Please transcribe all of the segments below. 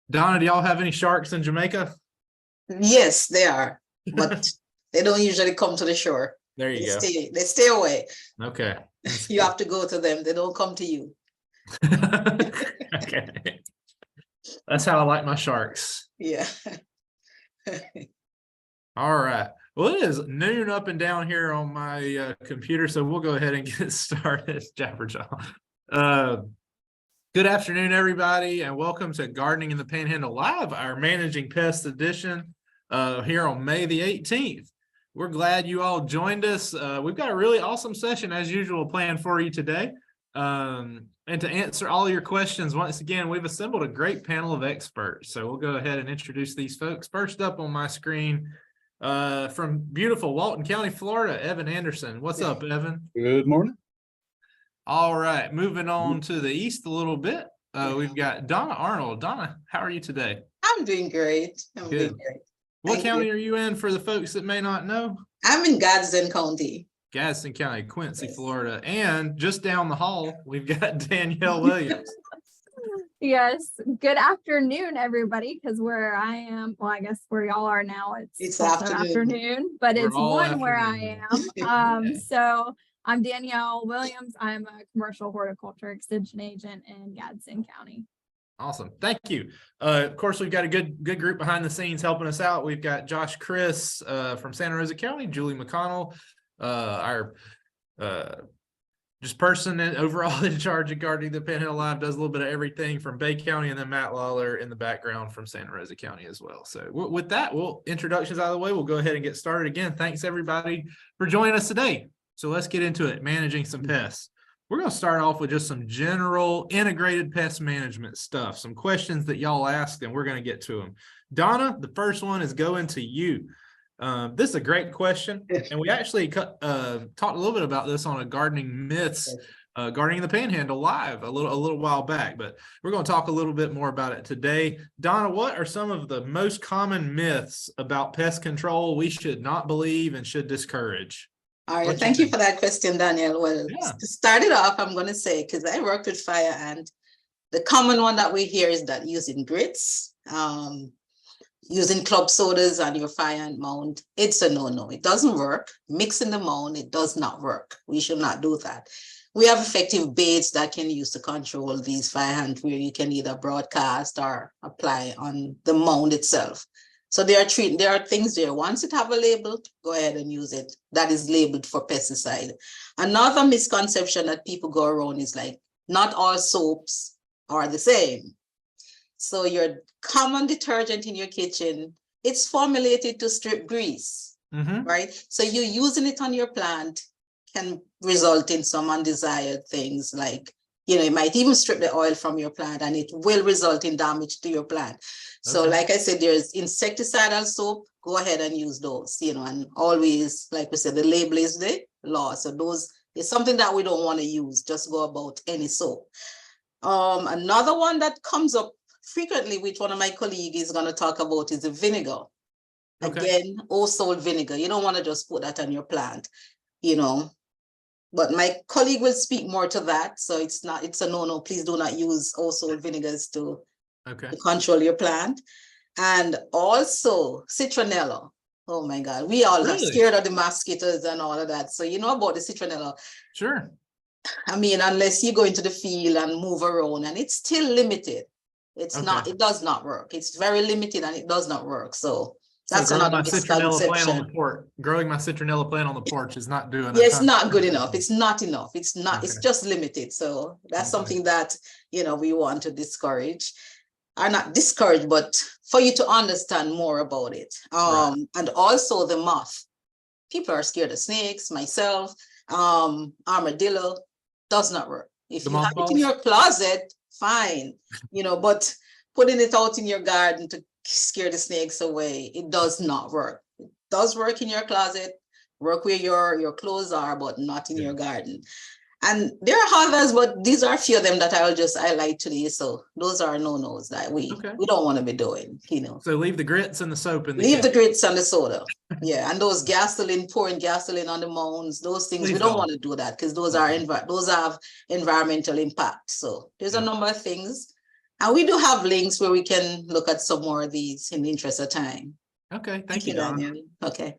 Donna, do y'all have any sharks in Jamaica? Yes, they are, but they don't usually come to the shore. There you go. They stay away. Okay. You have to go to them. They don't come to you. Okay. That's how I like my sharks. Yeah. All right. Well, it is noon up and down here on my computer, so we'll go ahead and get started. Jabberjaw. Good afternoon, everybody, and welcome to Gardening in the Panhandle Live, our Managing Pests edition here on May the 18th. We're glad you all joined us. We've got a really awesome session, as usual, planned for you today. And to answer all your questions, once again, we've assembled a great panel of experts. So we'll go ahead and introduce these folks. First up on my screen, from beautiful Walton County, Florida, Evan Anderson. What's up, Evan? Good morning. All right, moving on to the east a little bit, we've got Donna Arnold. Donna, how are you today? I'm doing great. I'm Good. doing great. What county are you in for the folks that may not know? I'm in Gadsden County. Gadsden County, Quincy, Yes. Florida. And just down the hall, we've got Danielle Williams. Yes. Good afternoon, everybody, because where I am, well, I guess where y'all are now, it's also afternoon, but We're it's all one where I am. Yeah. So I'm Danielle Williams. I'm a commercial horticulture extension agent in Gadsden County. Awesome. Thank you. Of course, we've got a good group behind the scenes helping us out. We've got Josh Chris from Santa Rosa County, Julie McConnell, our just person and overall in charge of Gardening the Panhandle Live, does a little bit of everything from Bay County, and then Matt Lawler in the background from Santa Rosa County as well. So with that, introductions out of the way, we'll go ahead and get started. Again, thanks everybody for joining us today. So let's get into it, managing some pests. We're going to start off with just some general integrated pest management stuff, some questions that y'all asked, and we're going to get to them. Donna, the first one is going to you. This is a great question, and we actually talked a little bit about this on a Gardening Myths, Gardening in the Panhandle Live a little while back, but we're going to talk a little bit more about it today. Donna, what are some of the most common myths about pest control we should not believe and should discourage? All right, thank you for that question, Danielle. Well, Yeah. To start it off, I'm going to say, because I worked with fire, and the common one that we hear is that using grits, using club sodas on your fire ant mound, it's a no-no. It doesn't work. Mixing the mound, it does not work. We should not do that. We have effective baits that can use to control these fire ants, where you can either broadcast or apply on the mound itself. So there are things there. Once it have a label, go ahead and use it. That is labeled for pesticide. Another misconception that people go around is like, not all soaps are the same. So your common detergent in your kitchen, it's formulated to strip grease, right? So you using it on your plant can result in some undesired things, like, it might even strip the oil from your plant, and it will result in damage to your plant. So like I said, there's insecticidal soap, go ahead and use those, and always, like we said, the label is the law. So those is something that we don't want to use. Just go about any soap. Another one that comes up frequently, which one of my colleagues is going to talk about, is the vinegar. Again, old vinegar. You don't want to just put that on your plant, But my colleague will speak more to that. So it's a no-no. Please do not use old vinegars to control your plant. And also citronella. Oh my God. We all are scared of the mosquitoes and all of that. So you know about the citronella. Sure. I mean, unless you go into the field and move around, and it's still limited. It does not work. It's very limited and it does not work. So that's another misconception. Growing my citronella plant on the porch is not doing it. It's not good enough. It's not enough. It's not, it's just limited. So that's something that, we want to discourage. Or not discourage, but for you to understand more about it. And also the moth. People are scared of snakes, myself, armadillo, does not work. If you have it in your closet, fine, but putting it out in your garden to scare the snakes away, it does not work. It does work in your closet, work where your clothes are, but not in your garden. And there are others, but these are a few of them that I'll just highlight today. So those are no-nos that we don't want to be doing, So leave the grits and the soap in the Leave the grits and the soda. Yeah, and those pouring gasoline on the mounds, those things, we don't want to do that, because those have environmental impact. So there's a number of things And we do have links where we can look at some more of these in the interest of time. Okay, thank you, Donna. Daniel. Okay.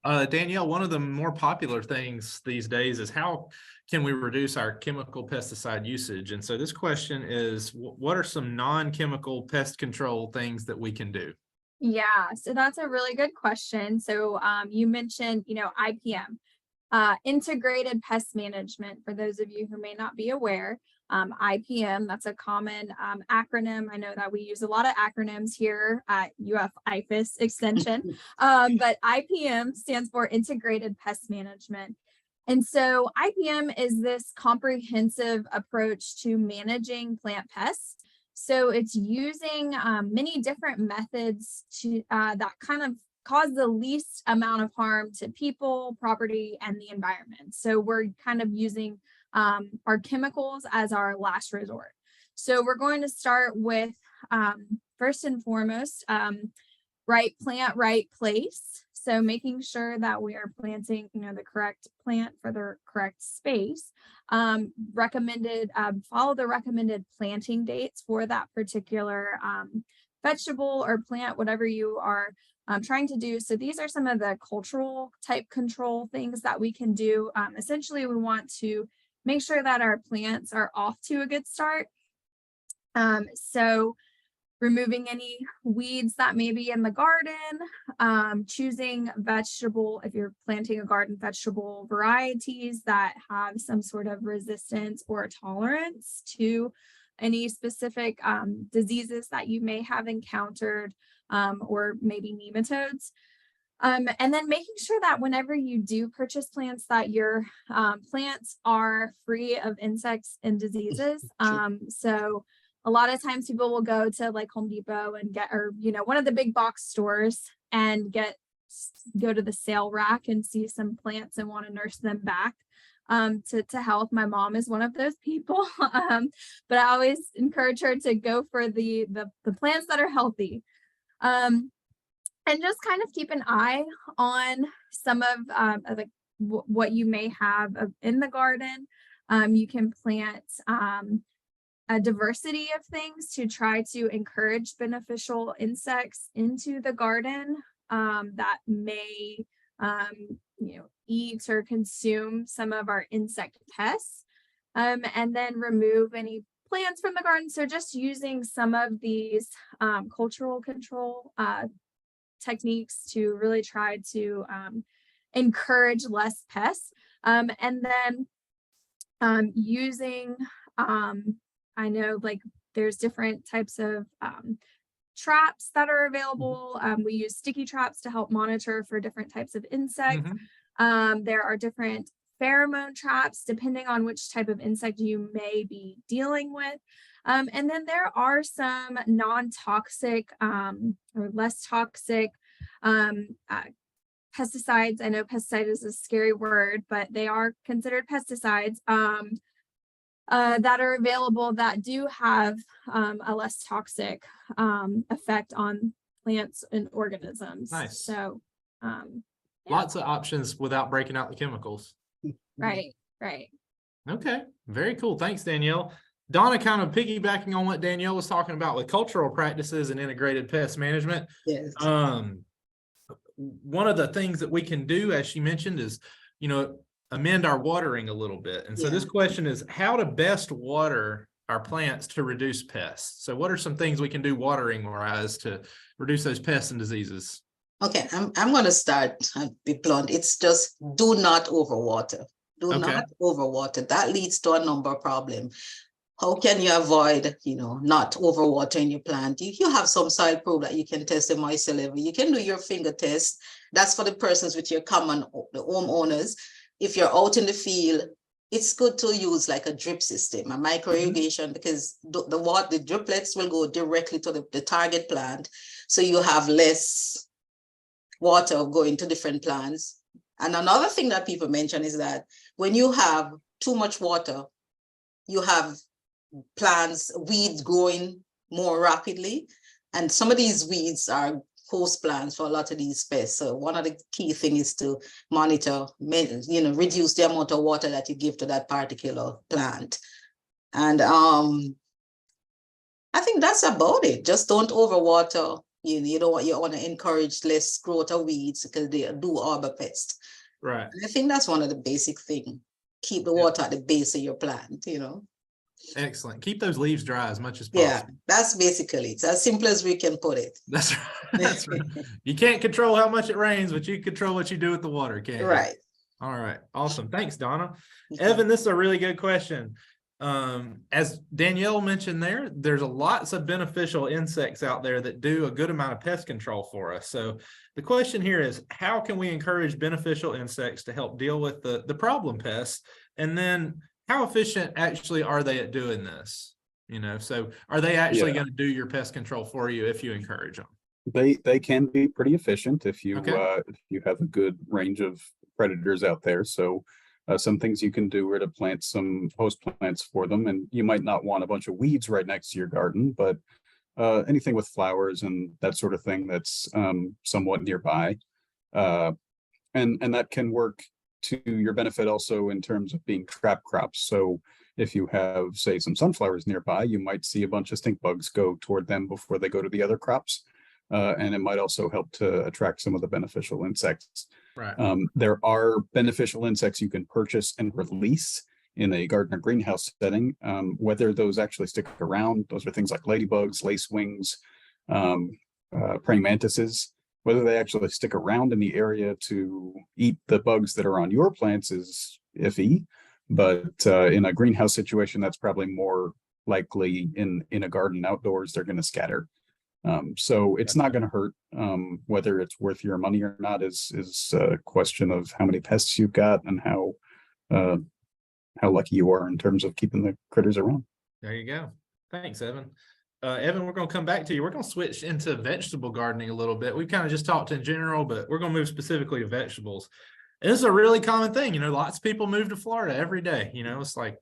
Danielle, one of the more popular things these days is how can we reduce our chemical pesticide usage? And so this question is, what are some non-chemical pest control things that we can do? Yeah, so that's a really good question. So you mentioned, IPM, integrated pest management. For those of you who may not be aware, IPM, that's a common acronym. I know that we use a lot of acronyms here at IFAS Extension, but IPM stands for Integrated Pest Management. And so IPM is this comprehensive approach to managing plant pests. So it's using many different methods to that kind of cause the least amount of harm to people, property, and the environment. So we're kind of using our chemicals as our last resort. So we're going to start with first and foremost, right plant, right place. So making sure that we are planting, the correct plant for the correct space. Recommended, follow the recommended planting dates for that particular vegetable or plant, whatever you are trying to do. So these are some of the cultural type control things that we can do. Essentially, we want to make sure that our plants are off to a good start. So removing any weeds that may be in the garden, choosing vegetable, if you're planting a garden, vegetable varieties that have some sort of resistance or tolerance to any specific diseases that you may have encountered, or maybe nematodes. And then making sure that whenever you do purchase plants, that your plants are free of insects and diseases. So a lot of times people will go to like Home Depot and get, or, one of the big box stores and go to the sale rack and see some plants and want to nurse them back to health. My mom is one of those people, but I always encourage her to go for the plants that are healthy. And just kind of keep an eye on some of like what you may have in the garden. You can plant a diversity of things to try to encourage beneficial insects into the garden that may eat or consume some of our insect pests, and then remove any plants from the garden. So just using some of these cultural control techniques to really try to encourage less pests, and then using I know like there's different types of traps that are available. We use sticky traps to help monitor for different types of insects. There are different pheromone traps depending on which type of insect you may be dealing with. And then there are some non-toxic or less toxic pesticides. I know pesticide is a scary word, but they are considered pesticides that are available that do have a less toxic effect on plants and organisms. Nice. So lots of options without breaking out the chemicals. Right. Okay, very cool. Thanks, Danielle. Donna, kind of piggybacking on what Danielle was talking about with cultural practices and integrated pest management. Yes. One of the things that we can do, as she mentioned, is, amend our watering a little bit. And so this question is how to best water our plants to reduce pests. So what are some things we can do watering wise to reduce those pests and diseases? Okay, I'm going to start and be blunt. It's just do not overwater. Do not overwater. That leads to a number of problems. How can you avoid, not overwatering your plant? You have some soil probe that you can test the moisture level. You can do your finger test. That's for the persons with your common, the homeowners. If you're out in the field, it's good to use like a drip system, a micro irrigation, because the driplets will go directly to the target plant. So you have less water going to different plants. And another thing that people mention is that when you have too much water, you have plants, weeds growing more rapidly. And some of these weeds are host plants for a lot of these pests. So one of the key things is to monitor, reduce the amount of water that you give to that particular plant. And I think that's about it. Just don't overwater. You want to encourage less growth of weeds because they do harbor pests. Right. And I think that's one of the basic things. Keep the water at the base of your plant, Excellent. Keep those leaves dry as much as Yeah, possible. that's basically it's as simple as we can put it. That's right. That's right. You can't control how much it rains, but you control what you do with the water, can't you? Right. All right. Awesome. Thanks, Donna. Okay. Evan, this is a really good question. As Danielle mentioned there's lots of beneficial insects out there that do a good amount of pest control for us. So the question here is, how can we encourage beneficial insects to help deal with the problem pests? And then how efficient actually are they at doing this? So are they actually going to do your pest control for you if you encourage them? They can be pretty efficient if you Okay. if you have a good range of predators out there. So some things you can do are to plant some host plants for them, and you might not want a bunch of weeds right next to your garden, but anything with flowers and that sort of thing that's somewhat nearby, and that can work to your benefit also in terms of being trap crops. So if you have, say, some sunflowers nearby, you might see a bunch of stink bugs go toward them before they go to the other crops. And it might also help to attract some of the beneficial insects. Right. There are beneficial insects you can purchase and release in a garden or greenhouse setting. Whether those actually stick around, those are things like ladybugs, lacewings, praying mantises. Whether they actually stick around in the area to eat the bugs that are on your plants is iffy. But in a greenhouse situation, that's probably more likely. In a garden outdoors, they're going to scatter. So it's not going to hurt. Whether it's worth your money or not is a question of how many pests you've got and how lucky you are in terms of keeping the critters around. There you go. Thanks, Evan. Evan, we're going to come back to you. We're going to switch into vegetable gardening a little bit. We've kind of just talked in general, but we're going to move specifically to vegetables. And this is a really common thing. Lots of people move to Florida every day. It's like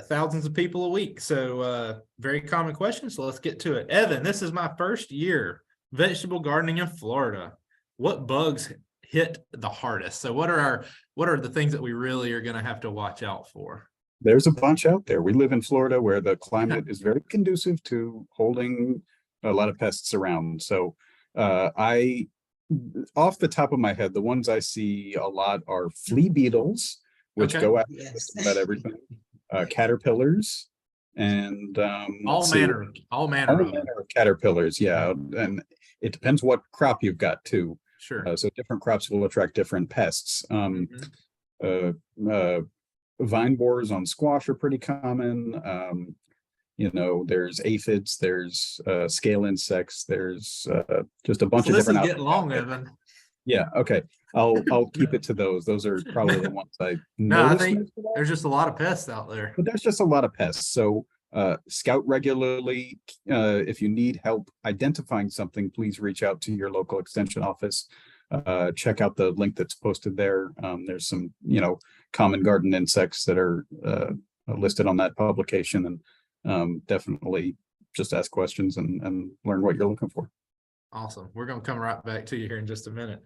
thousands of people a week. So very common question. So let's get to it. Evan, this is my first year vegetable gardening in Florida. What bugs hit the hardest? So what are the things that we really are going to have to watch out for? There's a bunch out there. We live in Florida where the climate is very conducive to holding a lot of pests around. So off the top of my head, the ones I see a lot are flea beetles, which go after just about everything. Caterpillars and all manner of caterpillars. Yeah. And it depends what crop you've got too. Sure. So different crops will attract different pests. Vine borers on squash are pretty common. There's aphids, there's scale insects, there's just a bunch of different. This is getting long, Evan. Yeah. Okay. I'll keep it to those. Those are probably the ones I I think there's just a lot of pests out there. But there's just a lot of pests. So scout regularly. If you need help identifying something, please reach out to your local extension office. Check out the link that's posted there. There's some, common garden insects that are listed on that publication, and definitely just ask questions and learn what you're looking for. Awesome. We're going to come right back to you here in just a minute.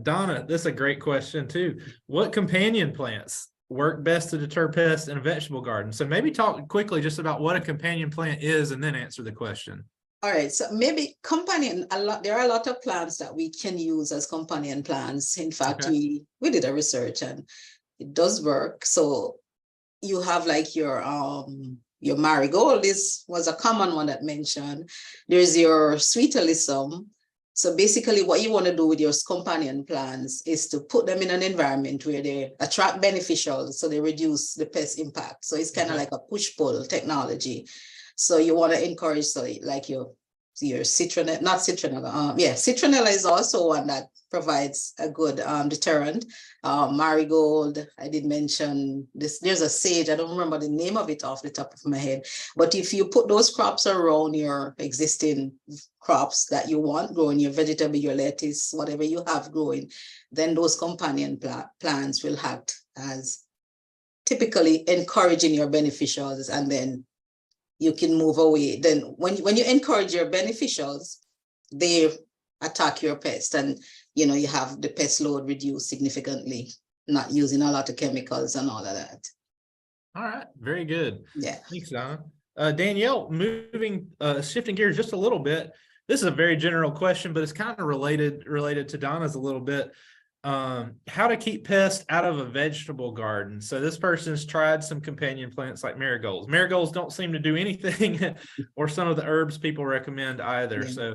Donna, this is a great question too. What companion plants work best to deter pests in a vegetable garden? So maybe talk quickly just about what a companion plant is and then answer the question. All right, so maybe there are a lot of plants that we can use as companion plants. In fact, we did a research and it does work. So you have like your marigold was a common one that mentioned. There's your sweet alyssum. So basically what you want to do with your companion plants is to put them in an environment where they attract beneficials, so they reduce the pest impact. So it's kind of like a push-pull technology. So you want to encourage, like your citronella, not citronella. Citronella is also one that provides a good deterrent. Marigold, I did mention this. There's a sage, I don't remember the name of it off the top of my head. But if you put those crops around your existing crops that you want growing, your vegetable, your lettuce, whatever you have growing, then those companion plants will act as typically encouraging your beneficials, and then you can move away. Then when you encourage your beneficials, they attack your pest, and you have the pest load reduced significantly, not using a lot of chemicals and all of that. All right, very good. Yeah. Thanks, Donna. Danielle, shifting gears just a little bit. This is a very general question, but it's kind of related to Donna's a little bit. How to keep pests out of a vegetable garden. So this person's tried some companion plants like marigolds. Marigolds don't seem to do anything, or some of the herbs people recommend either. Yeah. So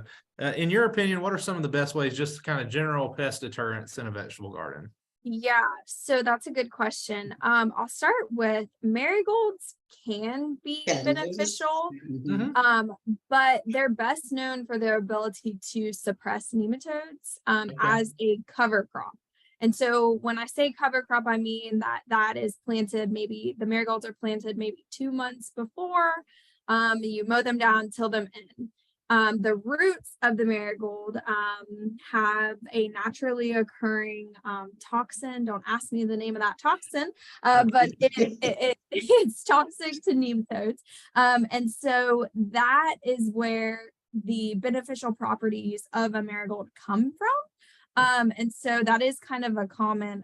in your opinion, what are some of the best ways, just kind of general pest deterrents in a vegetable garden? Yeah, so that's a good question. I'll start with marigolds can be Can be. beneficial, Mhm. but they're best known for their ability to suppress nematodes as a cover crop. And so when I say cover crop, I mean that is planted, maybe the marigolds are planted maybe 2 months before. You mow them down, till them in. The roots of the marigold have a naturally occurring toxin. Don't ask me the name of that toxin, but it's toxic to nematodes. And so that is where the beneficial properties of a marigold come from. And so that is kind of a common,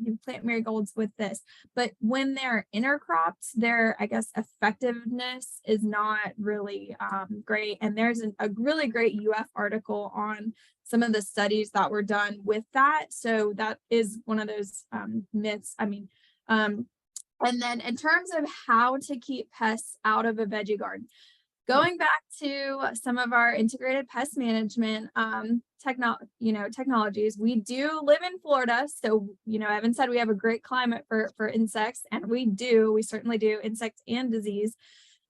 you plant marigolds with this, but when they're intercropped, their, I guess, effectiveness is not really great. And there's a really great UF article on some of the studies that were done with that. So that is one of those myths. And then in terms of how to keep pests out of a veggie garden, going back to some of our integrated pest management technologies, we do live in Florida. So, Evan said we have a great climate for insects, and we certainly do, insects and disease.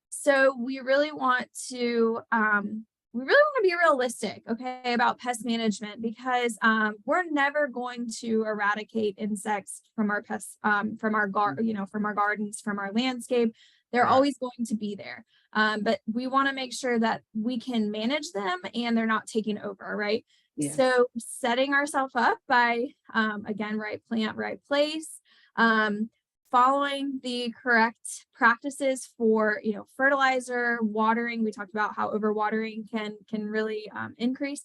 So we really want to be realistic, okay, about pest management, because we're never going to eradicate insects from our pests, from our gardens, from our landscape. They're always going to be there. But we want to make sure that we can manage them and they're not taking over, right? Yeah. So setting ourselves up by, again, right plant, right place, following the correct practices for, fertilizer, watering. We talked about how overwatering can really increase.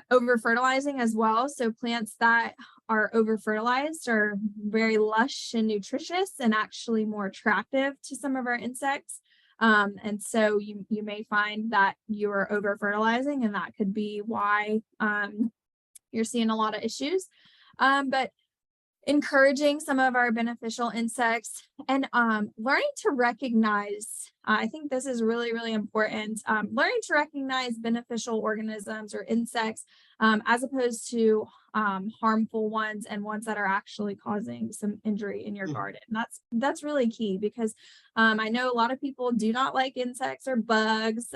Over fertilizing as well. So plants that are over fertilized are very lush and nutritious and actually more attractive to some of our insects. And so you may find that you are over fertilizing, and that could be why you're seeing a lot of issues. But encouraging some of our beneficial insects and learning to recognize, I think this is really, really important, learning to recognize beneficial organisms or insects as opposed to harmful ones and ones that are actually causing some injury in your garden. That's really key, because I know a lot of people do not like insects or bugs.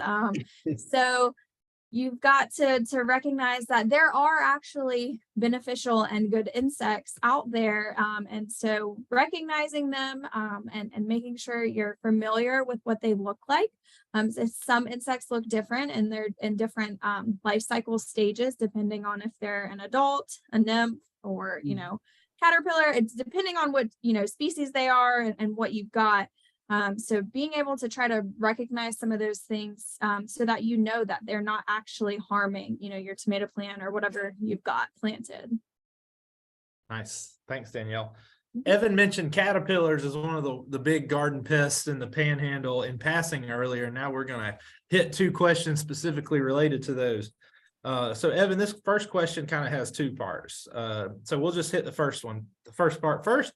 So you've got to recognize that there are actually beneficial and good insects out there. And so recognizing them and making sure you're familiar with what they look like. Some insects look different, and they're in different life cycle stages, depending on if they're an adult, a nymph, or, caterpillar. It's depending on what, species they are and what you've got. So being able to try to recognize some of those things so that that they're not actually harming, your tomato plant or whatever you've got planted. Nice. Thanks, Danielle. Evan mentioned caterpillars as one of the big garden pests in the Panhandle in passing earlier. Now we're going to hit 2 questions specifically related to those. So Evan, this first question kind of has 2 parts. So we'll just hit the first part first.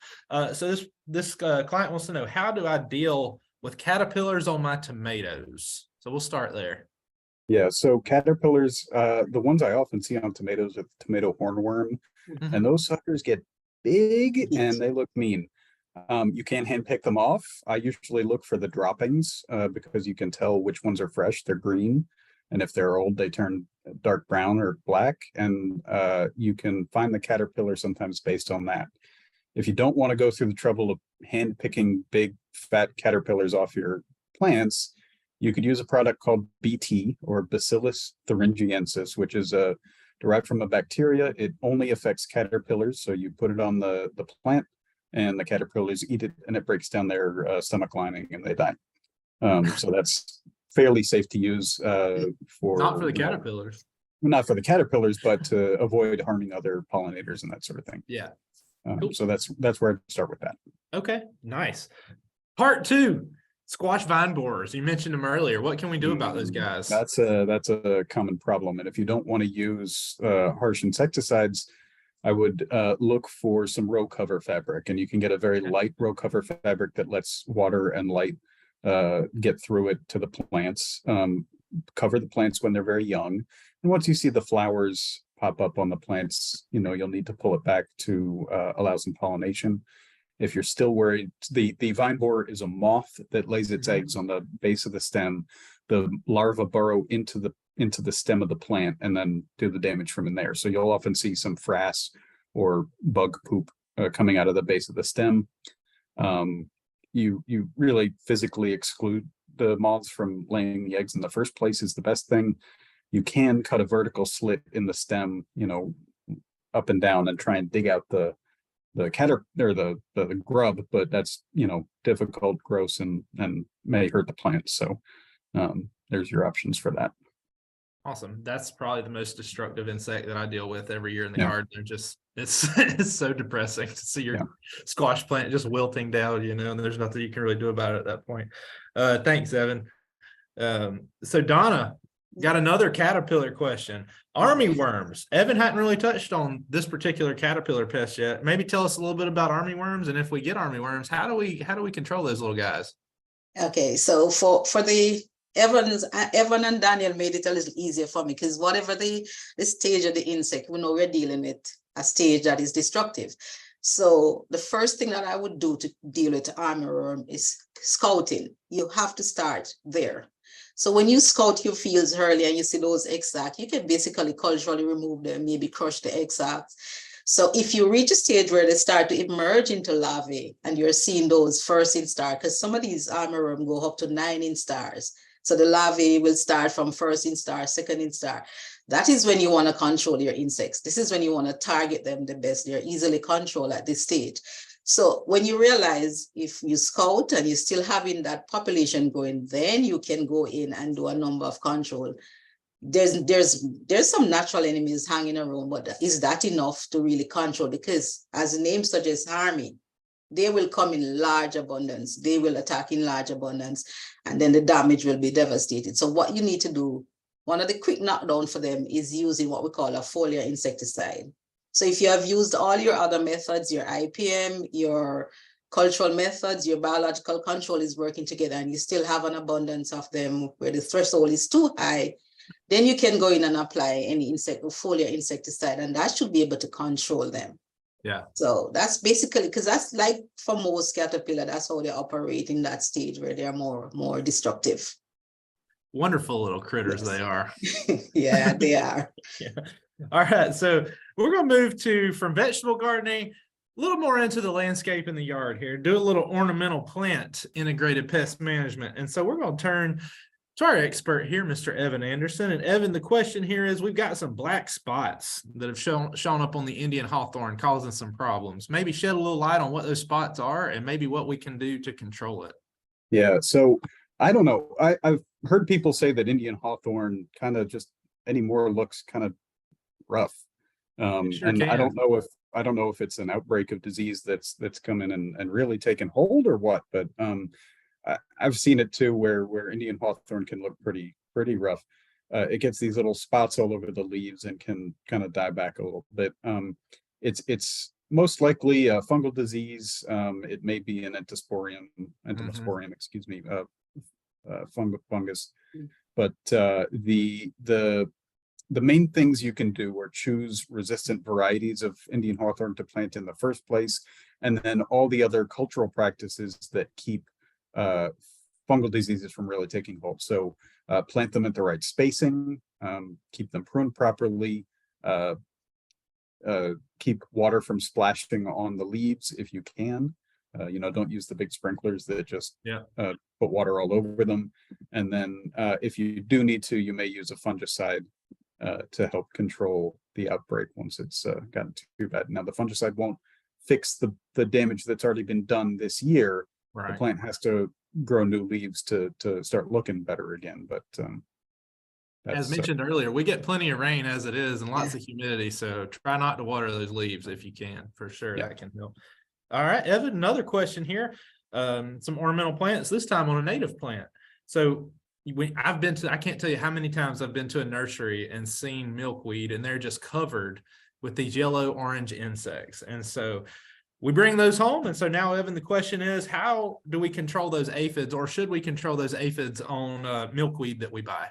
So this client wants to know, how do I deal with caterpillars on my tomatoes? So we'll start there. Yeah, so caterpillars, the ones I often see on tomatoes with tomato hornworm, and those suckers get big and they look mean. You can hand pick them off. I usually look for the droppings because you can tell which ones are fresh. They're green. And if they're old, they turn dark brown or black. And you can find the caterpillar sometimes based on that. If you don't want to go through the trouble of hand picking big fat caterpillars off your plants, you could use a product called BT, or Bacillus thuringiensis, which is derived from a bacteria. It only affects caterpillars. So you put it on the plant and the caterpillars eat it, and it breaks down their stomach lining and they die. So that's fairly safe to use for not for the caterpillars. Not for the caterpillars, but to avoid harming other pollinators and that sort of thing. Yeah. Cool. So that's where I'd start with that. Okay, nice. Part 2. Squash vine borers, you mentioned them earlier. What can we do about those guys? That's a common problem. And if you don't want to use harsh insecticides, I would look for some row cover fabric, and you can get a very light row cover fabric that lets water and light get through it to the plants. Cover the plants when they're very young. And once you see the flowers pop up on the plants, you'll need to pull it back to allow some pollination. If you're still worried, the vine borer is a moth that lays its eggs on the base of the stem. The larvae burrow into the stem of the plant and then do the damage from in there. So you'll often see some frass or bug poop coming out of the base of the stem. You really physically exclude the moths from laying the eggs in the first place is the best thing. You can cut a vertical slit in the stem, up and down, and try and dig out the the grub, but that's difficult, gross, and may hurt the plant. So there's your options for that. Awesome. That's probably the most destructive insect that I deal with every year in the garden. They're just, it's so depressing to see your squash plant just wilting down, and there's nothing you can really do about it at that point. Thanks, Evan. So Donna, got another caterpillar question. Army worms. Evan hadn't really touched on this particular caterpillar pest yet. Maybe tell us a little bit about army worms, and if we get army worms, how do we control those little guys? Okay, so for the Evan and Daniel made it a little easier for me, because whatever the stage of the insect, we know we're dealing with a stage that is destructive. So the first thing that I would do to deal with army worm is scouting. You have to start there. So when you scout your fields early and you see those egg sacs, you can basically culturally remove them, maybe crush the egg sacs. So if you reach a stage where they start to emerge into larvae and you're seeing those first instars, because some of these army worms go up to 9 instars. So the larvae will start from first instar, second instar. That is when you want to control your insects. This is when you want to target them the best. They're easily controlled at this stage. So when you realize if you scout and you're still having that population going, then you can go in and do a number of control. There's some natural enemies hanging around, but is that enough to really control? Because as the name suggests, army, they will come in large abundance. They will attack in large abundance, and then the damage will be devastating. So what you need to do, one of the quick knockdown for them is using what we call a foliar insecticide. So if you have used all your other methods, your IPM, your cultural methods, your biological control is working together, and you still have an abundance of them where the threshold is too high, then you can go in and apply any foliar insecticide, and that should be able to control them. Yeah. So that's basically, because that's like for most caterpillar, that's how they operate in that stage where they're more destructive. Wonderful little critters they are. Yeah, they are. Yeah. All right, so we're going to move from vegetable gardening a little more into the landscape in the yard here, do a little ornamental plant integrated pest management. And so we're going to turn to our expert here, Mr. Evan Anderson. And Evan, the question here is, we've got some black spots that have shown up on the Indian hawthorn causing some problems. Maybe shed a little light on what those spots are and maybe what we can do to control it. Yeah, so I don't know. I've heard people say that Indian hawthorn kind of just anymore looks kind of rough. And I don't know if it's an outbreak of disease that's come in and really taken hold or what, but I've seen it too, where Indian hawthorn can look pretty rough. It gets these little spots all over the leaves and can kind of die back a little bit. It's most likely a fungal disease. It may be an entosporium, excuse me, fungus. But the main things you can do are choose resistant varieties of Indian hawthorn to plant in the first place, and then all the other cultural practices that keep fungal diseases from really taking hold. So plant them at the right spacing, keep them pruned properly, keep water from splashing on the leaves if you can. Don't use the big sprinklers that just put water all over them. And then if you do need to, you may use a fungicide to help control the outbreak once it's gotten too bad. Now, the fungicide won't fix the damage that's already been done this year. Right. The plant has to grow new leaves to start looking better again. But as mentioned earlier, we get plenty of rain as it is and lots of humidity. So try not to water those leaves if you can, for sure. That can help. All right, Evan, another question here. some ornamental plants, this time on a native plant. So I've been to, I can't tell you how many times I've been to a nursery and seen milkweed, and they're just covered with these yellow orange insects. And so we bring those home. And so now, Evan, the question is, how do we control those aphids, or should we control those aphids on milkweed that we buy?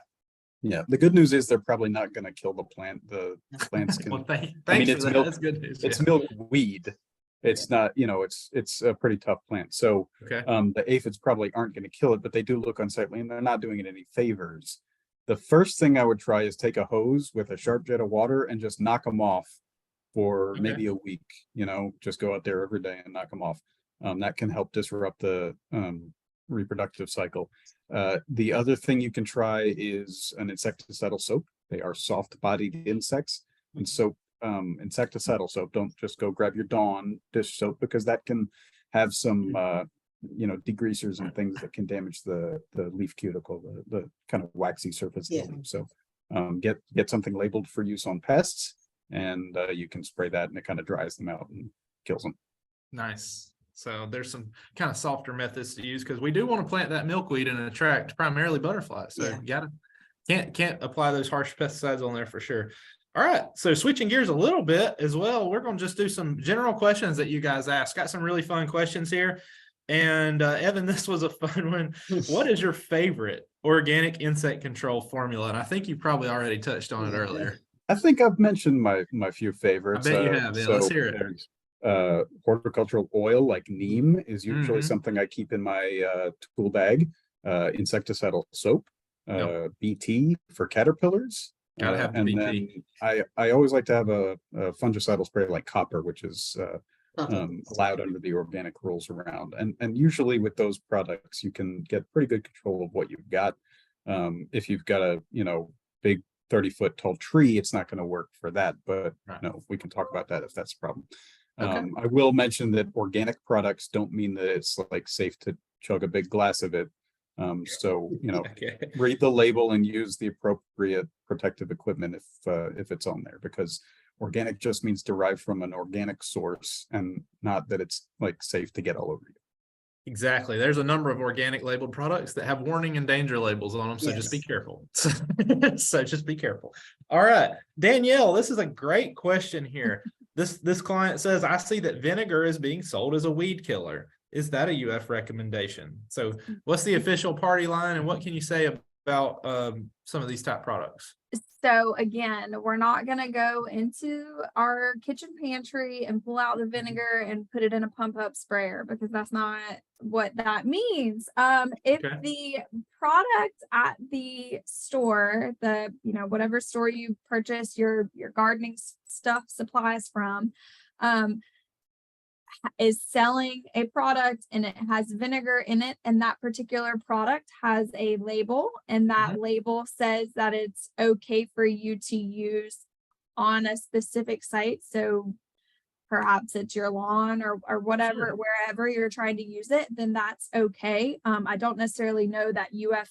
Yeah, the good news is they're probably not going to kill the plant. The plants can. Well, thanks it's for that. milk. That's good news. It's Yeah. milkweed. It's not, it's a pretty tough plant. So Okay. the aphids probably aren't going to kill it, but they do look unsightly, and they're not doing it any favors. The first thing I would try is take a hose with a sharp jet of water and just knock them off for Okay. maybe a week. Just go out there every day and knock them off. That can help disrupt the reproductive cycle. The other thing you can try is an insecticidal soap. They are soft-bodied insects, and soap, insecticidal soap. Don't just go grab your Dawn dish soap, because that can have some degreasers and things that can damage the leaf cuticle, the kind of waxy surface of the leaf. So get something labeled for use on pests, and you can spray that, and it kind of dries them out and kills them. Nice. So there's some kind of softer methods to use, because we do want to plant that milkweed and attract primarily butterflies. So Yeah. you can't apply those harsh pesticides on there for sure. All right. So switching gears a little bit as well, we're going to just do some general questions that you guys asked. Got some really fun questions here. And Evan, this was a fun one. What is your favorite organic insect control formula? And I think you probably already touched on it earlier. I think I've mentioned my few favorites. I bet you have. Yeah, let's hear it. There's horticultural oil like neem is usually Mhm. something I keep in my tool bag. Insecticidal soap, BT for caterpillars. Gotta have the and BT. then I always like to have a fungicidal spray like copper, which is allowed under the organic rules around. And usually with those products, you can get pretty good control of what you've got. If you've got a big 30-foot tall tree, it's not going to work for that, but Right. we can talk about that if that's a problem. Okay. I will mention that organic products don't mean that it's like safe to chug a big glass of it. So Okay. read the label and use the appropriate protective equipment if it's on there, because organic just means derived from an organic source, and not that it's like safe to get all over you. Exactly. There's a number of organic labeled products that have warning and danger labels on them. So just be Yes. careful. So just be careful. All right. Danielle, this is a great question here. This client says, I see that vinegar is being sold as a weed killer. Is that a UF recommendation? So what's the official party line, and what can you say about some of these type products? So again, we're not gonna go into our kitchen pantry and pull out the vinegar and put it in a pump up sprayer, because that's not what that means. If Okay. the product at the store, whatever store you purchase your gardening stuff supplies from, is selling a product and it has vinegar in it, and that particular product has a label, and that label says that it's okay for you to use on a specific site. So perhaps it's your lawn or whatever, Sure. wherever you're trying to use it, then that's okay. I don't necessarily know that UF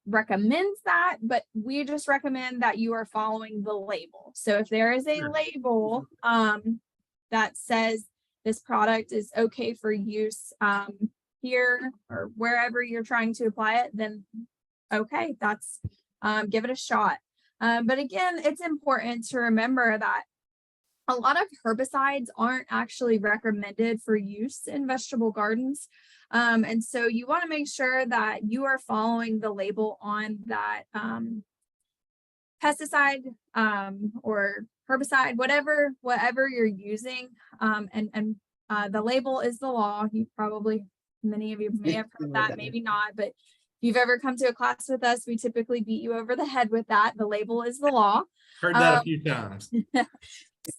recommends that, but we just recommend that you are following the label. So if there is a Sure. label that says this product is okay for use here or wherever you're trying to apply it, then okay, that's give it a shot. But again, it's important to remember that a lot of herbicides aren't actually recommended for use in vegetable gardens. And so you want to make sure that you are following the label on that pesticide or herbicide, whatever you're using. And the label is the law. Many of you may have heard that, maybe not, but if you've ever come to a class with us, we typically beat you over the head with that. The label is the law. Heard that a few times.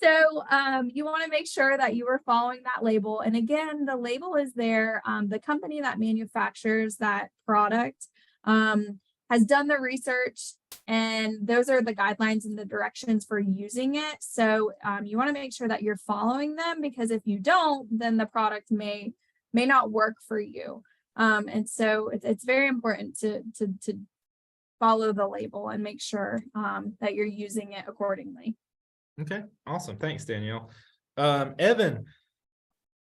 So you want to make sure that you are following that label. And again, the label is there. The company that manufactures that product has done the research, and those are the guidelines and the directions for using it. So you want to make sure that you're following them, because if you don't, then the product may not work for you. And so it's very important to follow the label and make sure that you're using it accordingly. Okay, awesome. Thanks, Danielle. Evan,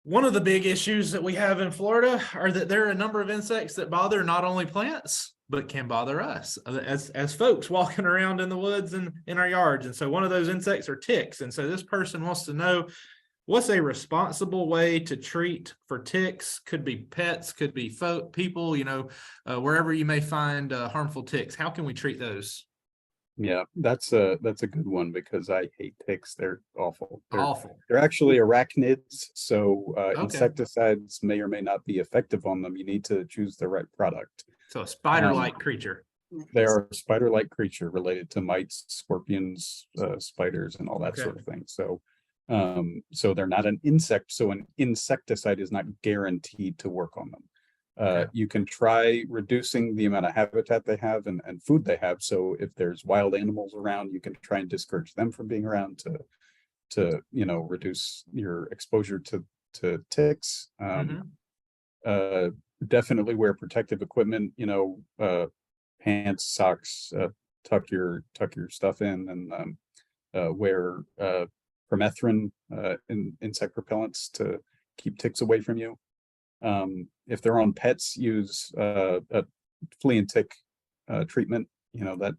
One of the big issues that we have in Florida are that there are a number of insects that bother not only plants, but can bother us as folks walking around in the woods and in our yards. And so one of those insects are ticks. And so this person wants to know, what's a responsible way to treat for ticks? Could be pets, could be people, wherever you may find harmful ticks. How can we treat those? Yeah, that's a good one because I hate ticks. They're awful. Awful. They're actually arachnids, so Okay. insecticides may or may not be effective on them. You need to choose the right product. So a spider-like creature. They are a spider-like creature related to mites, scorpions, spiders, and all that Okay. sort of thing. So, so they're not an insect. So an insecticide is not guaranteed to work on them. Okay. You can try reducing the amount of habitat they have and food they have. So if there's wild animals around, you can try and discourage them from being around to reduce your exposure to ticks. Definitely wear protective equipment, pants, socks, tuck your stuff in, and wear permethrin insect repellents to keep ticks away from you. If they're on pets, use a flea and tick treatment. That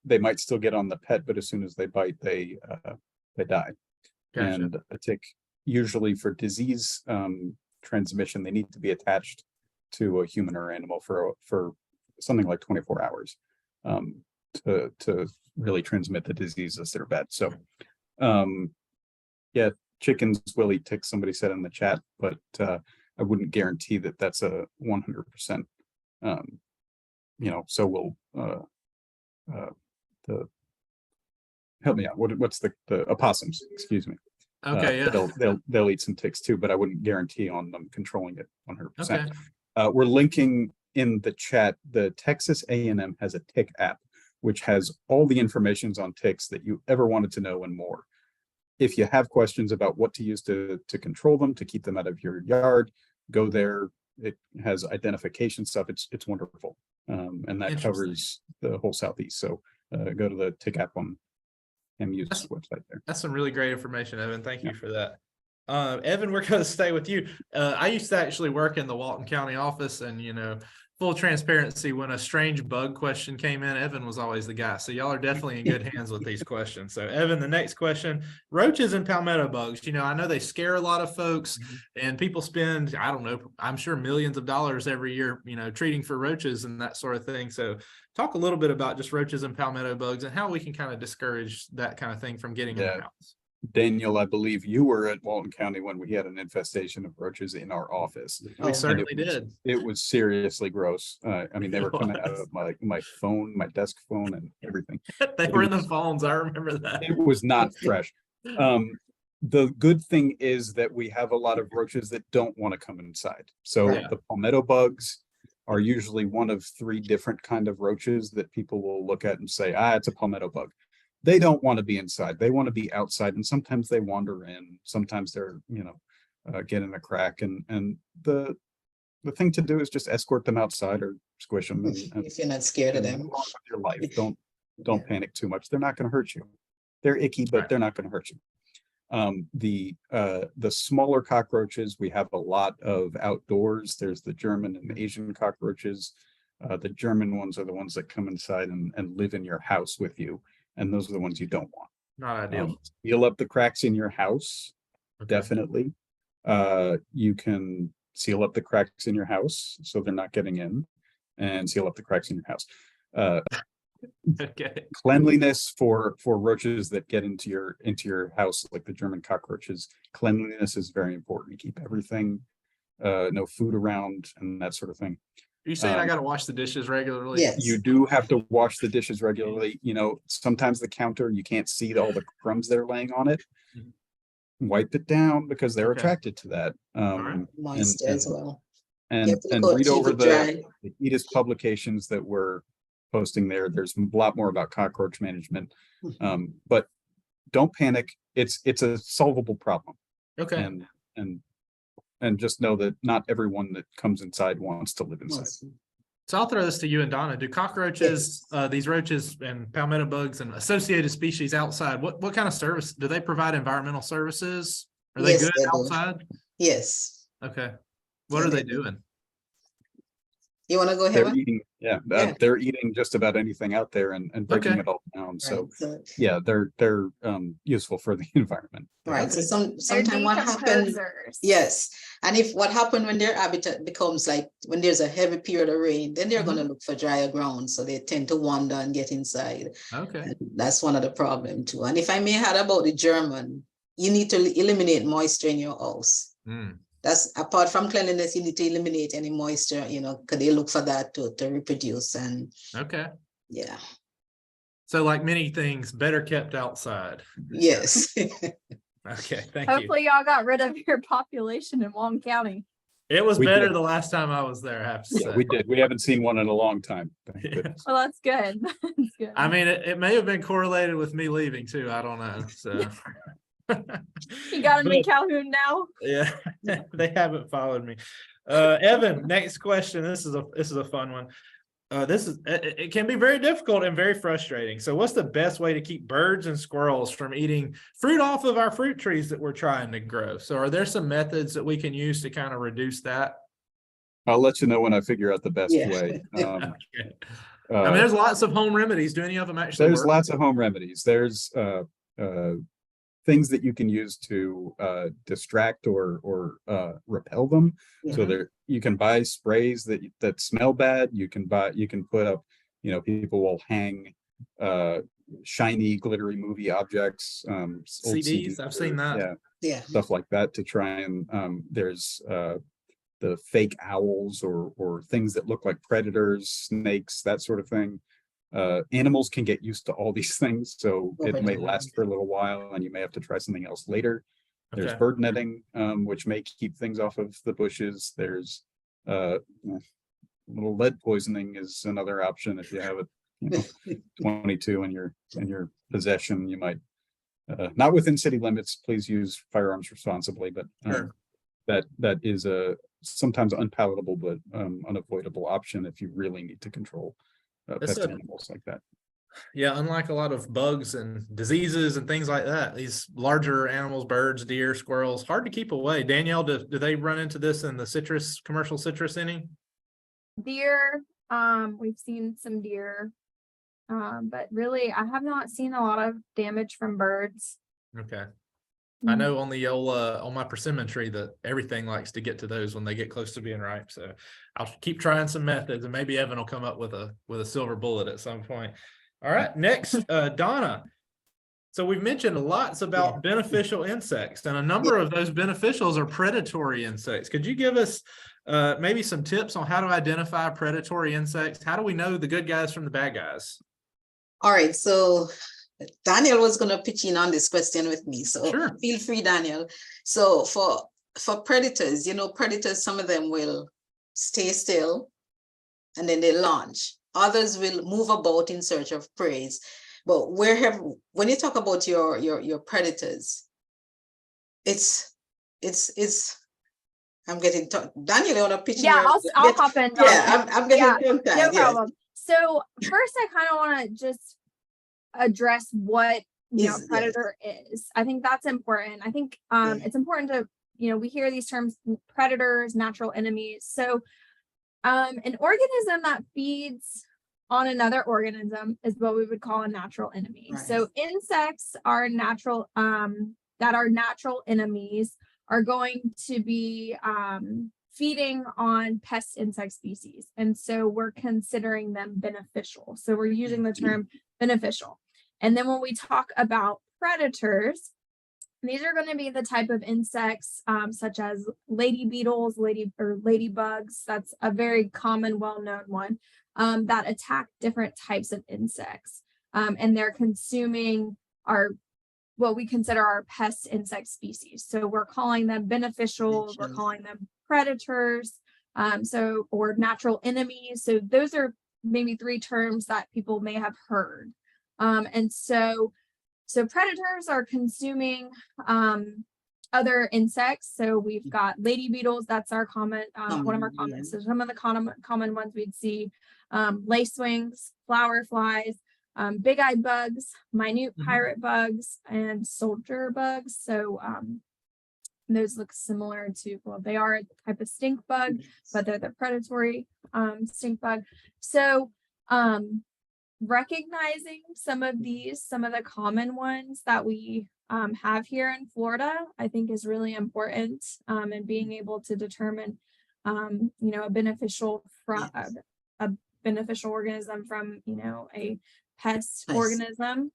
they might still get on the pet, but as soon as they bite, they die. Gotcha. And a tick, usually for disease transmission, they need to be attached to a human or animal for something like 24 hours to really transmit the diseases that are bad. So yeah, chickens will eat ticks, somebody said in the chat, but I wouldn't guarantee that that's a 100%. So will help me out. What's the opossums? Excuse me. Okay. Yeah. They'll eat some ticks too, but I wouldn't guarantee on them controlling it 100%. Okay. We're linking in the chat. The Texas A&M has a tick app, which has all the informations on ticks that you ever wanted to know and more. If you have questions about what to use to control them, to keep them out of your yard, go there. It has identification stuff. It's wonderful. And that covers the whole Southeast. So go to the tick app on MU's website there. That's some really great information, Evan. Thank you for that. Evan, we're going to stay with you. I used to actually work in the Walton County office, and full transparency, when a strange bug question came in, Evan was always the guy. So y'all are definitely in good hands with these questions. So Evan, the next question, roaches and palmetto bugs. I know they scare a lot of folks, and people spend, I don't know, I'm sure millions of dollars every year, treating for roaches and that sort of thing. So talk a little bit about just roaches and palmetto bugs and how we can kind of discourage that kind of thing from getting in the house. Daniel, I believe you were at Walton County when we had an infestation of roaches in our office. We certainly did. It was seriously gross. They were coming out of my phone, my desk phone, and everything. They were in the phones. I remember that. It was not fresh. The good thing is that we have a lot of roaches that don't want to come inside. So the palmetto bugs are usually one of 3 different kind of roaches that people will look at and say, it's a palmetto bug. They don't want to be inside. They want to be outside, and sometimes they wander in. Sometimes they're, get in a crack. And the thing to do is just escort them outside or squish them. And if you're not scared of them, with your life, don't panic too much. They're not going to hurt you. They're icky, but they're not going to hurt you. The smaller cockroaches, we have a lot of outdoors. There's the German and Asian cockroaches. The German ones are the ones that come inside and live in your house with you. And those are the ones you don't want. Not ideal. Seal up the cracks in your house. Definitely. You can seal up the cracks in your house so they're not getting in, and seal up the cracks in your house. Cleanliness for roaches that get into your house, like the German cockroaches. Cleanliness is very important. Keep everything, no food around and that sort of thing. Are you saying I got to wash the dishes regularly? Yes. You do have to wash the dishes regularly. Sometimes the counter, you can't see all the crumbs that are laying on it. Wipe it down because they're attracted to that. Moist as well. And read over the EDIS publications that we're posting there. There's a lot more about cockroach management. But don't panic. It's a solvable problem. Okay. And just know that not everyone that comes inside wants to live inside. So I'll throw this to you and Donna. Do cockroaches, these roaches and palmetto bugs and associated species outside, what kind of service do they provide? Environmental services? Are they Yes, good they do. outside? Yes. Okay. What Yeah, are they they do. doing? You want to go They're ahead? eating, yeah, Yeah. they're eating just about anything out there and breaking Okay. it all down. So Right. So, yeah, they're useful for the environment. right. So Okay. They're sometimes what happens, decomposers. yes. And if what happened when their habitat becomes like when there's a heavy period of rain, then they're going to look for drier ground. So they tend to wander and get inside. Okay. And that's one of the problem too. And if I may add about the German, you need to eliminate moisture in your house. Mm. That's apart from cleanliness, you need to eliminate any moisture, because they look for that to reproduce. And Okay. yeah, So like many things, better kept outside. yes. Okay, thank you. Hopefully y'all got rid of your population in Wong County. It was We better did. the last time I was there, I have to Yeah, say. we did. We haven't seen one in a long time. Thank Yeah. goodness. Well, that's good. That's good. I mean, it may have been correlated with me leaving too. I don't know. So You got him in But, Calhoun now. yeah, they haven't followed me. Evan, next question. This is a fun one. It can be very difficult and very frustrating. So what's the best way to keep birds and squirrels from eating fruit off of our fruit trees that we're trying to grow? So are there some methods that we can use to kind of reduce that? I'll let you know when I figure out the best Yeah. way. Okay. I mean, there's lots of home remedies. Do any of them actually There's work? lots of home remedies. There's things that you can use to distract or repel them. So Mhm. there you can buy sprays that smell bad. You can put up, people will hang shiny, glittery movie objects, old CDs, I've seen that. Yeah, Yeah. stuff like that to try and there's the fake owls or things that look like predators, snakes, that sort of thing. Animals can get used to all these things, so Over it may time. last for a little while and you may have to try something else later. There's Okay. bird netting, which may keep things off of the bushes. There's little lead poisoning is another option. If you have a 22 in your possession, you might not within city limits, please use firearms responsibly, but Sure. that is a sometimes unpalatable but unavoidable option if you really need to control It's pest a- animals like that. Yeah, unlike a lot of bugs and diseases and things like that, these larger animals, birds, deer, squirrels, hard to keep away. Danielle, do they run into this in the commercial citrus inning? Deer, we've seen some deer. But really, I have not seen a lot of damage from birds. Okay. I Mm. know on the old on my persimmon tree that everything likes to get to those when they get close to being ripe. So I'll keep trying some methods and maybe Evan will come up with a silver bullet at some point. All right, next, Donna. So we've mentioned lots about beneficial insects, and a number of those beneficials are predatory insects. Could you give us maybe some tips on how to identify predatory insects? How do we know the good guys from the bad guys? All right. So Daniel was going to pitch in on this question with me. So Sure. Feel free, Daniel. So for predators, predators, some of them will stay still and then they launch. Others will move about in search of prey. But when you talk about your predators, it's I'm getting Daniel, you want to pitch in? Yeah, I'll hop in. Yeah, I'm getting tongue-tied, No yes. problem. So first, I kind of want to just address what predator is. I think that's important. I think it's important to we hear these terms: predators, natural enemies. So an organism that feeds on another organism is what we would call a natural enemy. Right. So insects are natural that are natural enemies are going to be feeding on pest insect species. And so we're considering them beneficial. So we're using the term beneficial. And then when we talk about predators, these are going to be the type of insects such as lady beetles, ladybugs. That's a very common, well-known one that attack different types of insects. And they're consuming what we consider our pest insect species. So we're calling them beneficial, we're calling them predators, or natural enemies. So those are maybe three terms that people may have heard. And so predators are consuming other insects. So we've got lady beetles, that's our common, one of our common. So some of the common ones we'd see, lacewings, flower flies, big-eyed bugs, minute pirate bugs, and soldier bugs. So those look similar to, well, they are a type of stink bug, but they're the predatory stink bug. So recognizing some of the common ones that we have here in Florida, I think is really important, and being able to determine a beneficial a beneficial organism from a pest Nice. organism.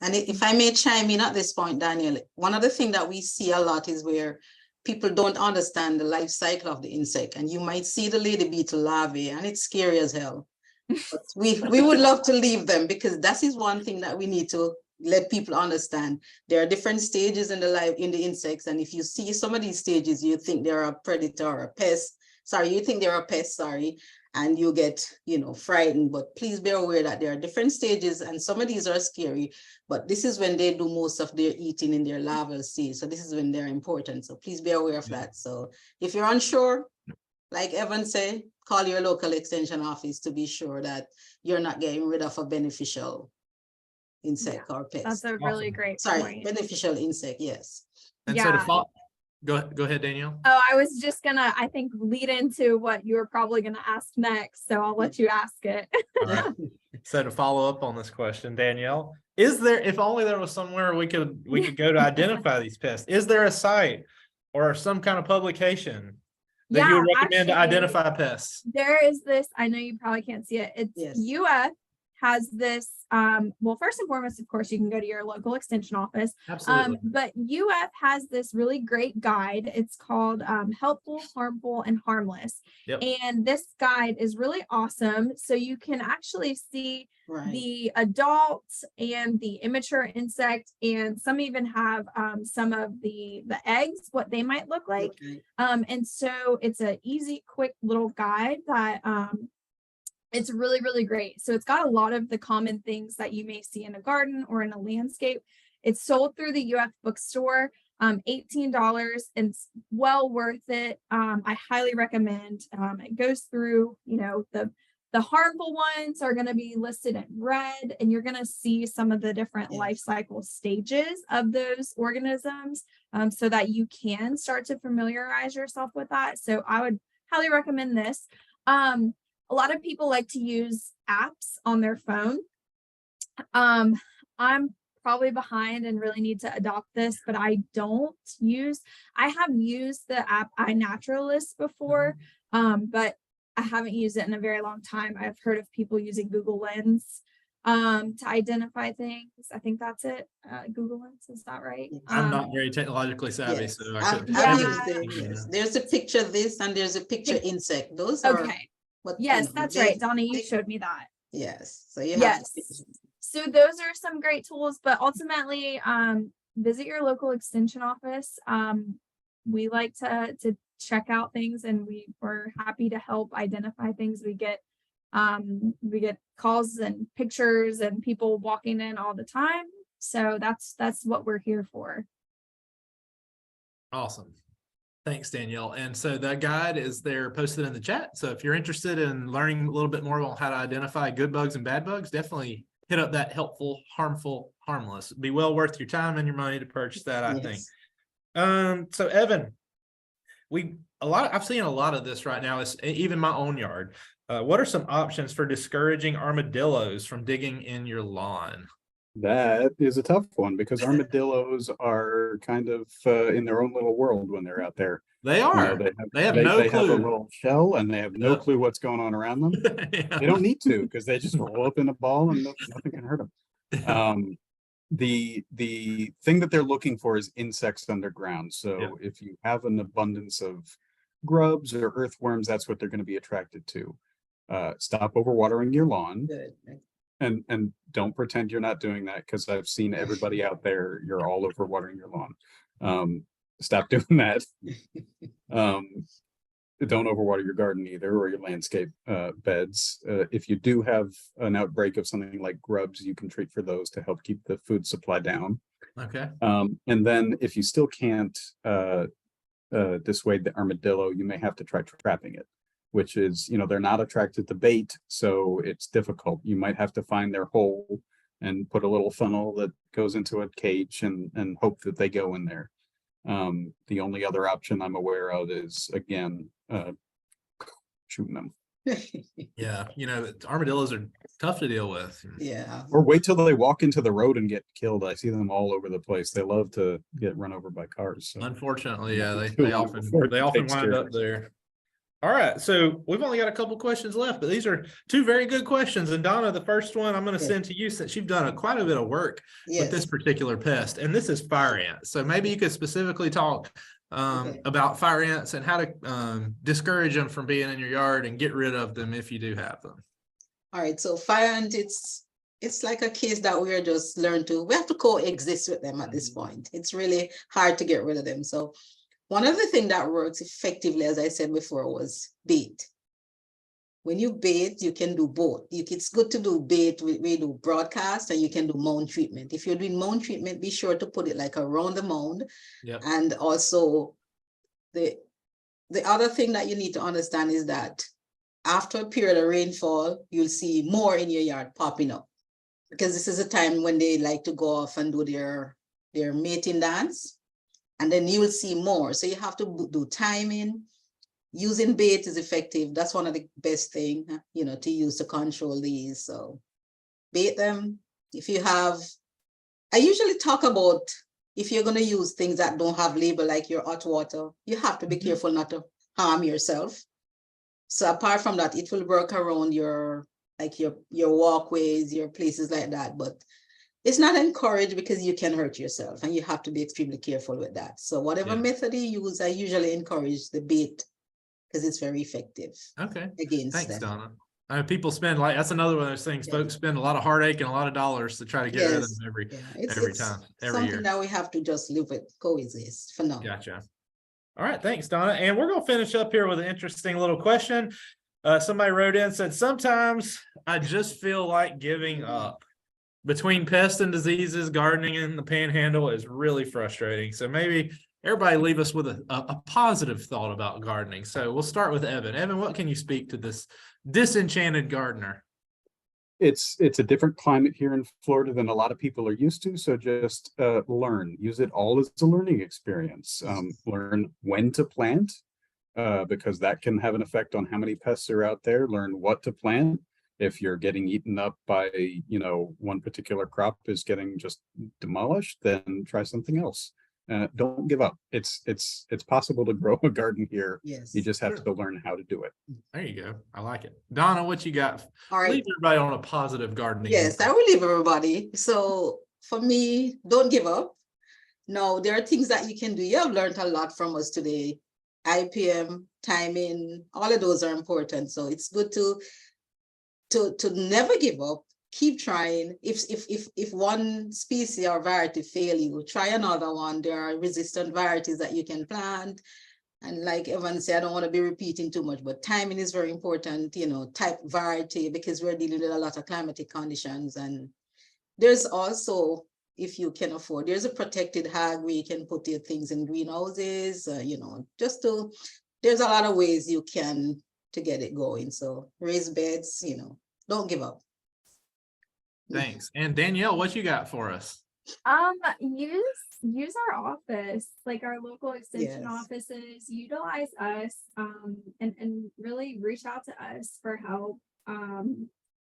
And if I may chime in at this point, Daniel, one of the things that we see a lot is where people don't understand the life cycle of the insect, and you might see the lady beetle larvae, and it's scary as hell. But we would love to leave them, because that is one thing that we need to let people understand. There are different stages in the insects, and if you see some of these stages, you think they're a predator or a pest. You think they're a pest, and you get frightened. But please be aware that there are different stages, and some of these are scary, but this is when they do most of their eating in their larval stage. So this is when they're important. So please be aware of that. So if you're unsure, like Evan said, call your local extension office to be sure that you're not getting rid of a beneficial insect or pest. That's a really great point. Beneficial insect, yes. And so to follow, go ahead, Danielle. Oh, I was just gonna, I think, lead into what you were probably gonna ask next, so I'll let you ask it. All right. So to follow up on this question, Danielle, is there, if only there was somewhere we could go to identify these pests, is there a site or some kind of publication that you would recommend to identify pests? There is this, I know you probably can't see it. It's UF has this, well, first and foremost, of course, you can go to your local extension office. Absolutely. But UF has this really great guide. It's called Helpful, Harmful, and Harmless. Yep. And this guide is really awesome. So you can actually see the adults and the immature insect, and some even have some of the eggs, what they might look like. And so it's an easy, quick little guide that it's really, really great. So it's got a lot of the common things that you may see in a garden or in a landscape. It's sold through the UF bookstore, $18, and it's well worth it. I highly recommend. It goes through, the harmful ones are going to be listed in red, and you're going to see some of the different life cycle stages of those organisms, so that you can start to familiarize yourself with that. So I would highly recommend this. A lot of people like to use apps on their phone. I'm probably behind and really need to adopt this, but I have used the app iNaturalist before, but I haven't used it in a very long time. I've heard of people using Google Lens to identify things. I think that's it. Google Lens, is that right? I'm not very technologically savvy, so I couldn't. There's a picture of this, and there's a picture insect. Those are okay. Yes, that's right. Donna, you showed me that. Yes. So you have so those are some great tools, but ultimately visit your local extension office. We like to check out things, and we're happy to help identify things. We get calls and pictures and people walking in all the time. So that's what we're here for. Awesome. Thanks, Danielle. And so that guide is there posted in the chat. So if you're interested in learning a little bit more on how to identify good bugs and bad bugs, definitely hit up that Helpful, Harmful, Harmless. It'd be well worth your time and your money to purchase that, I think. So Evan, I've seen a lot of this right now, even my own yard. What are some options for discouraging armadillos from digging in your lawn? That is a tough one, because armadillos are kind of in their own little world when they're out there. They are. They have no clue. They have a little shell, and they have no clue what's going on around them. They don't need to, because they just roll up in a ball and nothing can hurt them. The thing that they're looking for is insects underground. So if you have an abundance of grubs or earthworms, that's what they're going to be attracted to. Stop overwatering your lawn. Good. And don't pretend you're not doing that, because I've seen everybody out there, you're all over watering your lawn. Stop doing that. Don't overwater your garden either, or your landscape beds. If you do have an outbreak of something like grubs, you can treat for those to help keep the food supply down. Okay. And then if you still can't dissuade the armadillo, you may have to try trapping it, which is, they're not attracted to bait, so it's difficult. You might have to find their hole and put a little funnel that goes into a cage and hope that they go in there. The only other option I'm aware of is, again, shooting them. Yeah, armadillos are tough to deal with. Yeah. Or wait till they walk into the road and get killed. I see them all over the place. They love to get run over by cars. So Unfortunately, yeah, Too they long often before it takes wind care up of there. All right, so we've only got a couple questions left, but these are two very good questions. And Donna, the first one I'm going to Yeah. send to you since you've done quite a bit of work with this Yes. particular pest, and this is fire ants. So maybe you could specifically talk Okay. about fire ants and how to discourage them from being in your yard and get rid of them if you do have them. All right, so fire ant, it's like a case that we have to coexist with them at this point. It's really hard to get rid of them. So one of the things that works effectively, as I said before, was bait. When you bait, you can do both. It's good to do bait, we do broadcast, and you can do mound treatment. If you're doing mound treatment, be sure to put it like around the mound. Yep. And also the other thing that you need to understand is that after a period of rainfall, you'll see more in your yard popping up, because this is a time when they like to go off and do their mating dance, and then you'll see more. So you have to do timing. Using bait is effective. That's one of the best thing, to use to control these. So bait them. I usually talk about, if you're going to use things that don't have label, like your hot water, you have to be careful not to harm yourself. So apart from that, it will work around your walkways, your places like that, but it's not encouraged because you can hurt yourself, and you have to be extremely careful with that. So whatever method you use, I usually encourage the bait, because it's very effective. Okay. Against Thanks, them. Donna. People spend that's another one of those things. Yeah. Folks spend a lot of heartache and a lot of dollars to try to get rid of them every time, every something year. that we have to just live with, coexist for now. Gotcha. All right, thanks, Donna. And we're gonna finish up here with an interesting little question. Somebody wrote in, said, sometimes I just feel like giving up. Between pests and diseases, gardening in the Panhandle is really frustrating. So maybe everybody leave us with a positive thought about gardening. So we'll start with Evan. Evan, what can you speak to this disenchanted gardener? It's a different climate here in Florida than a lot of people are used to. So just use it all as a learning experience. Learn when to plant, because that can have an effect on how many pests are out there. Learn what to plant. If you're getting eaten up by, one particular crop is getting just demolished, then try something else. Don't give up. It's possible to grow a garden here. Yes. You just have to learn how to do it. There you go. I like it. Donna, what you got? All right. Leave everybody on a positive gardening. Yes, I will leave everybody. So for me, don't give up. No, there are things that you can do. You have learned a lot from us today. IPM, timing, all of those are important. So it's good to never give up. Keep trying. If one species or variety fail you, try another one. There are resistant varieties that you can plant. And like Evan said, I don't want to be repeating too much, but timing is very important, type variety, because we're dealing with a lot of climatic conditions. And there's also, if you can afford, there's a protected hag where you can put your things in greenhouses, there's a lot of ways you can to get it going. So raise beds, don't give up. Thanks. And Danielle, what you got for us? Use our office, like our local extension offices, utilize us, and really reach out to us for help.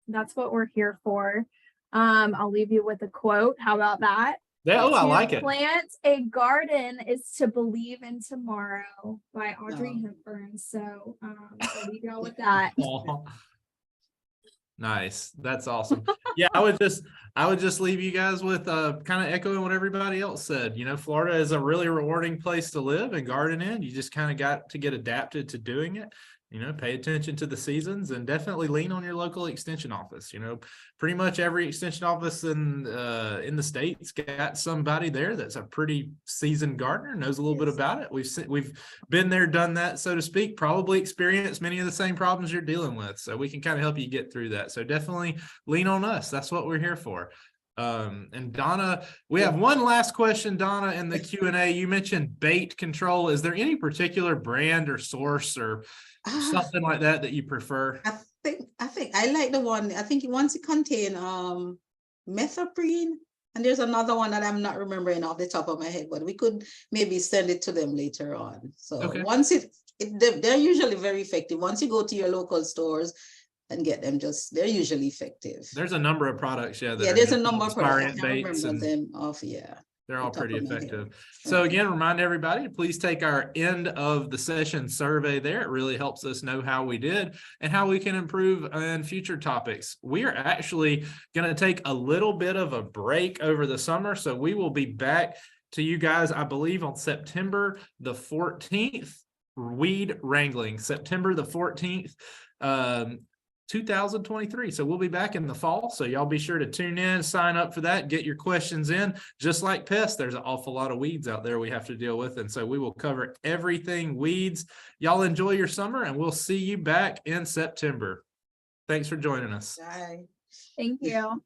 That's what we're here for. I'll leave you with a quote. How about that? Yeah, I like it. Plant a garden is to believe in tomorrow by Audrey Hepburn. So I'll leave y'all with that. Nice. That's awesome. Yeah, I would just leave you guys with kind of echoing what everybody else said. Florida is a really rewarding place to live and garden in. You just kind of got to get adapted to doing it. Pay attention to the seasons and definitely lean on your local extension office. Pretty much every extension office in the state's got somebody there that's a pretty seasoned gardener, knows a little bit about it. We've been there, done that, so to speak, probably experienced many of the same problems you're dealing with. So we can kind of help you get through that. So definitely lean on us. That's what we're here for. And Donna, we have one last question, Donna, in the Q&A. You mentioned bait control. Is there any particular brand or source or something like that you prefer? I think I like the one. I think once it contain methoprene. And there's another one that I'm not remembering off the top of my head, but we could maybe send it to them later on. So Okay. once they're usually very effective. Once you go to your local stores and get them, they're usually effective. There's a number of products, yeah. that Yeah, are there's a just number of fire products. I ant can't baits remember and them off, yeah. they're all the top pretty of my head. effective. So again, remind everybody to please take our end of the session survey there. It really helps us know how we did and how we can improve in future topics. We are actually going to take a little bit of a break over the summer. So we will be back to you guys, I believe, on September the 14th, weed wrangling, September the 14th. 2023. So we'll be back in the fall. So y'all be sure to tune in, sign up for that, get your questions in. Just like pests, there's an awful lot of weeds out there we have to deal with. And so we will cover everything weeds. Y'all enjoy your summer and we'll see you back in September. Thanks for joining us. Bye. Thank you.